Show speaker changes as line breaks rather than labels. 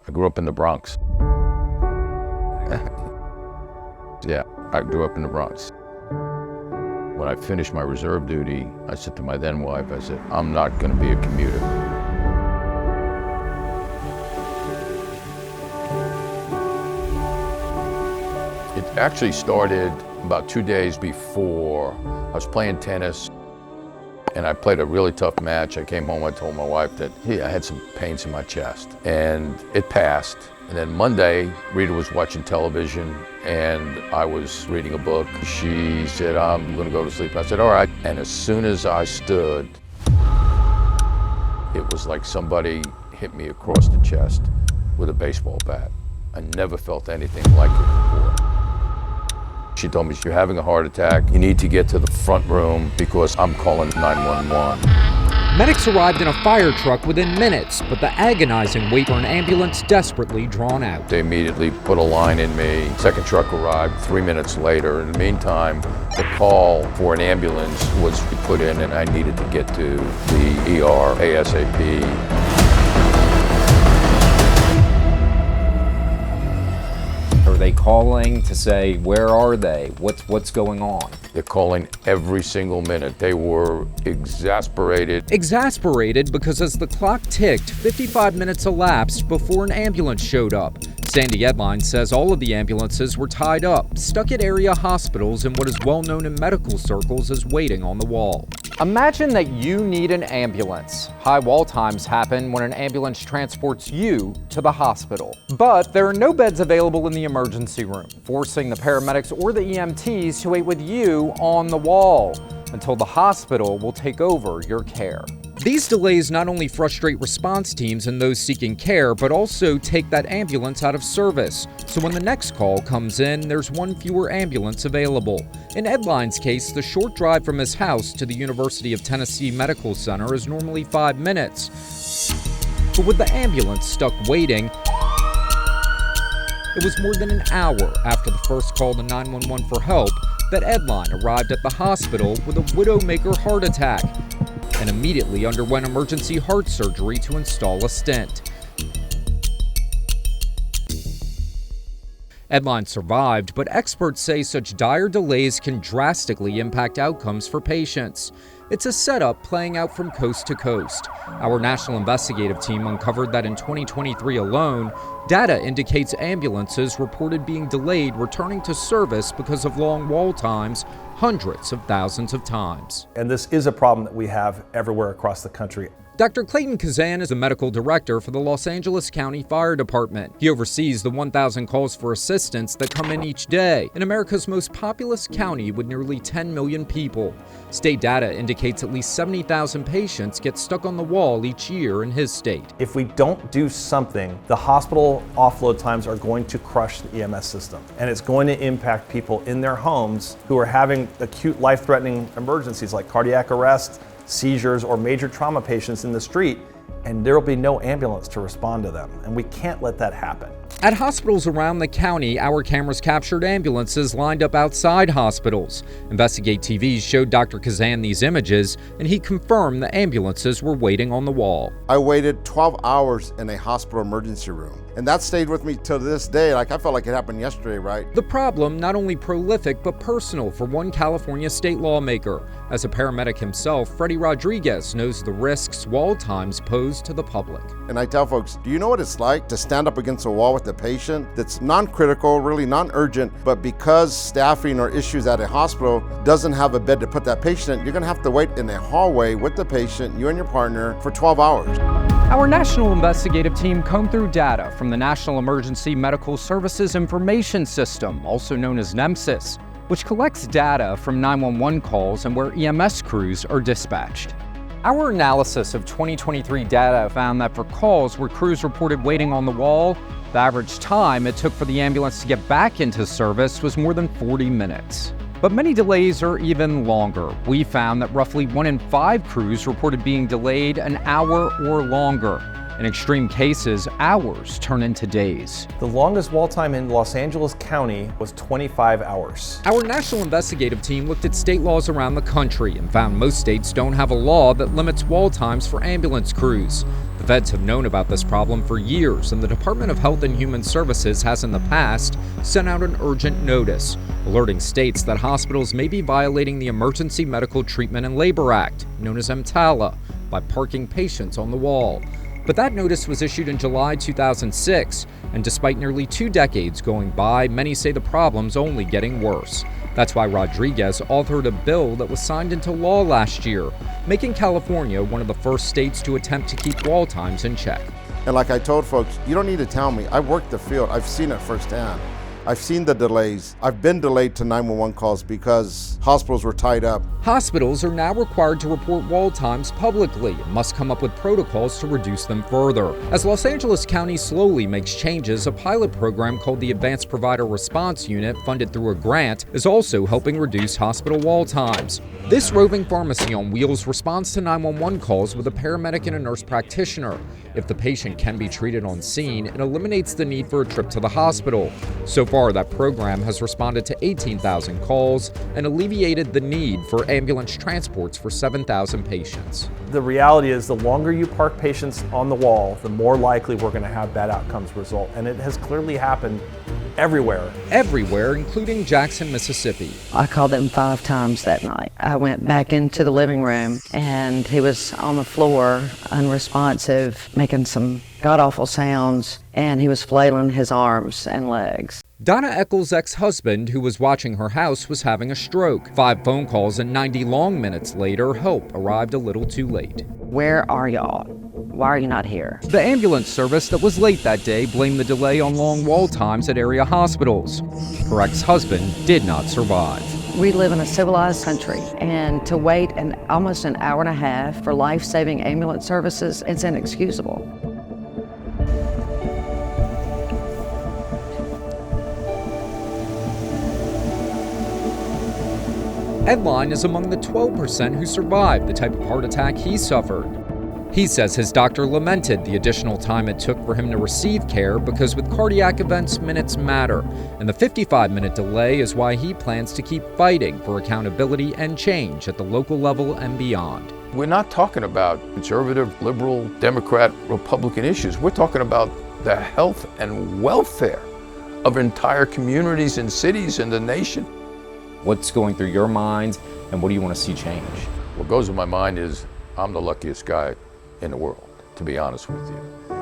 I grew up in the Bronx. Yeah, I grew up in the Bronx. When I finished my reserve duty, I said to my then wife, I said, I'm not going to be a commuter. It actually started about 2 days before. I was playing tennis and I played a really tough match. I came home, I told my wife that, hey, I had some pains in my chest, and it passed. And then Monday, Rita was watching television and I was reading a book. She said, I'm gonna go to sleep. I said, all right. And as soon as I stood, it was like somebody hit me across the chest with a baseball bat. I never felt anything like it before. She told me, you're having a heart attack. You need to get to the front room because I'm calling 911.
Medics arrived in a fire truck within minutes, but the agonizing wait for an ambulance desperately drawn out.
They immediately put a line in me. Second truck arrived 3 minutes later. In the meantime, the call for an ambulance was put in and I needed to get to the ER ASAP.
Are they calling to say, where are they? What's going on?
They're calling every single minute. They were exasperated.
Exasperated because as the clock ticked, 55 minutes elapsed before an ambulance showed up. Sandy Edline says all of the ambulances were tied up, stuck at area hospitals in what is well known in medical circles as waiting on the wall.
Imagine that you need an ambulance. High wall times happen when an ambulance transports you to the hospital. But there are no beds available in the emergency room, forcing the paramedics or the EMTs to wait with you on the wall until the hospital will take over your care.
These delays not only frustrate response teams and those seeking care, but also take that ambulance out of service. So when the next call comes in, there's one fewer ambulance available. In Edline's case, the short drive from his house to the University of Tennessee Medical Center is normally 5 minutes. But with the ambulance stuck waiting, it was more than an hour after the first call to 911 for help that Edline arrived at the hospital with a widowmaker heart attack and immediately underwent emergency heart surgery to install a stent. Edline survived, but experts say such dire delays can drastically impact outcomes for patients. It's a setup playing out from coast to coast. Our national investigative team uncovered that in 2023 alone, data indicates ambulances reported being delayed returning to service because of long wall times hundreds of thousands of times.
And this is a problem that we have everywhere across the country.
Dr. Clayton Kazan is a medical director for the Los Angeles County Fire Department. He oversees the 1,000 calls for assistance that come in each day in America's most populous county with nearly 10 million people. State data indicates at least 70,000 patients get stuck on the wall each year in his state.
If we don't do something, the hospital offload times are going to crush the EMS system. And it's going to impact people in their homes who are having acute life-threatening emergencies like cardiac arrest, seizures, or major trauma patients in the street, and there will be no ambulance to respond to them. And we can't let that happen.
At hospitals around the county, our cameras captured ambulances lined up outside hospitals. Investigate TV showed Dr. Kazan these images, and he confirmed the ambulances were waiting on the wall.
I waited 12 hours in a hospital emergency room, and that stayed with me till this day. Like, I felt like it happened yesterday, right?
The problem, not only prolific but personal for one California state lawmaker. As a paramedic himself, Freddie Rodriguez knows the risks wall times pose to the public.
And I tell folks, do you know what it's like to stand up against a wall with a patient that's non-critical, really non-urgent, but because staffing or issues at a hospital doesn't have a bed to put that patient in, you're gonna have to wait in a hallway with the patient, you and your partner, for 12 hours.
Our national investigative team combed through data from the National Emergency Medical Services Information System, also known as NEMSIS, which collects data from 911 calls and where EMS crews are dispatched. Our analysis of 2023 data found that for calls where crews reported waiting on the wall, the average time it took for the ambulance to get back into service was more than 40 minutes. But many delays are even longer. We found that roughly 1 in 5 crews reported being delayed an hour or longer. In extreme cases, hours turn into days.
The longest wall time in Los Angeles County was 25 hours.
Our national investigative team looked at state laws around the country and found most states don't have a law that limits wall times for ambulance crews. The feds have known about this problem for years, and the Department of Health and Human Services has in the past sent out an urgent notice, alerting states that hospitals may be violating the Emergency Medical Treatment and Labor Act, known as EMTALA, by parking patients on the wall. But that notice was issued in July 2006, and despite nearly 2 decades going by, many say the problem's only getting worse. That's why Rodriguez authored a bill that was signed into law last year, making California one of the first states to attempt to keep wall times in check.
And like I told folks, you don't need to tell me. I've worked the field. I've seen it firsthand. I've seen the delays. I've been delayed to 911 calls because hospitals were tied up.
Hospitals are now required to report wall times publicly and must come up with protocols to reduce them further. As Los Angeles County slowly makes changes, a pilot program called the Advanced Provider Response Unit, funded through a grant, is also helping reduce hospital wall times. This roving pharmacy on wheels responds to 911 calls with a paramedic and a nurse practitioner. If the patient can be treated on scene, it eliminates the need for a trip to the hospital. So far, that program has responded to 18,000 calls and alleviated the need for ambulance transports for 7,000 patients.
The reality is the longer you park patients on the wall, the more likely we're going to have bad outcomes result. And it has clearly happened everywhere.
Everywhere, including Jackson, Mississippi.
I called him 5 times that night. I went back into the living room and he was on the floor, unresponsive, making some god-awful sounds, and he was flailing his arms and legs.
Donna Eccles' ex-husband, who was watching her house, was having a stroke. 5 phone calls and 90 long minutes later, help arrived a little too late.
Where are y'all? Why are you not here?
The ambulance service that was late that day blamed the delay on long wall times at area hospitals. Her ex-husband did not survive.
We live in a civilized country, and to wait almost an hour and a half for life-saving ambulance services, it's inexcusable.
Edline is among the 12% who survived the type of heart attack he suffered. He says his doctor lamented the additional time it took for him to receive care because with cardiac events, minutes matter, and the 55-minute delay is why he plans to keep fighting for accountability and change at the local level and beyond.
We're not talking about conservative, liberal, Democrat, Republican issues. We're talking about the health and welfare of entire communities and cities in the nation.
What's going through your mind, and what do you want to see change?
What goes in my mind is I'm the luckiest guy in the world, to be honest with you.